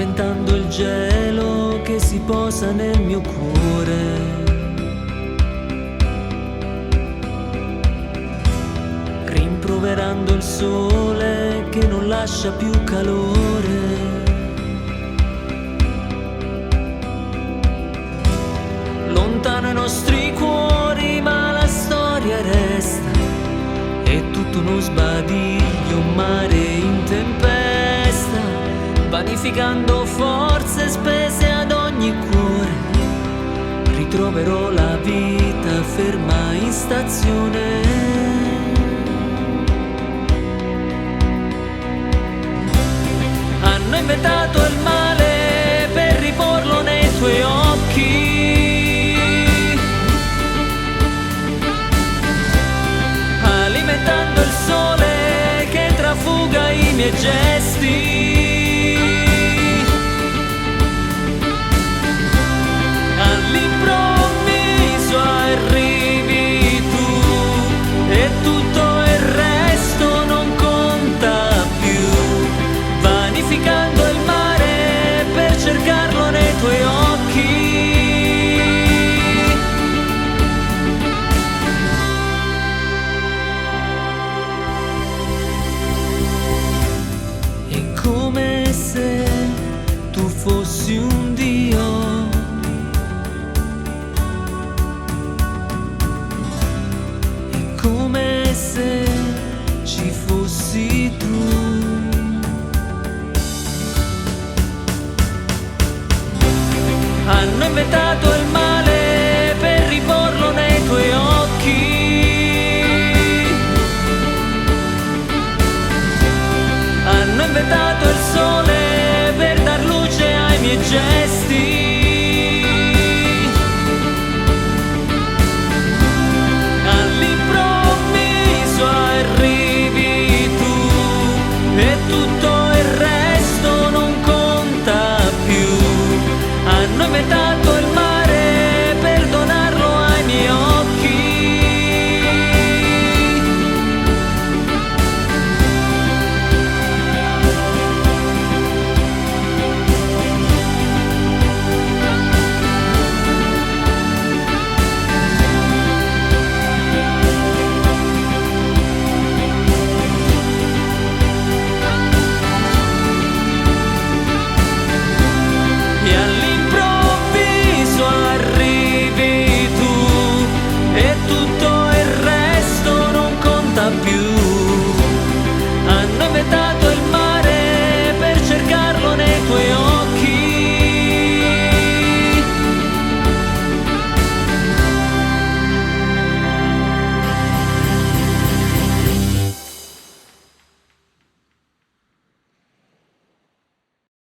tormentando il gelo che si posa nel mio cuore. Rimproverando il sole che non lascia più calore. Lontano i nostri cuori, ma la storia resta. È tutto uno sbadiglio, un mare in tempesta, vanificando forze spese ad ogni cuore. Ritroverò la vita ferma in stazione. Hanno inventato il male per riporlo nei tuoi occhi, alimentando il sole che trafuga i miei gesti. All'improvviso arrivi tu e tutto il resto non conta più, vanificando il mare per cercarlo nei tuoi occhi. È come se tu fossi un dio, è come se ci fossi tu. Hanno inventato il mare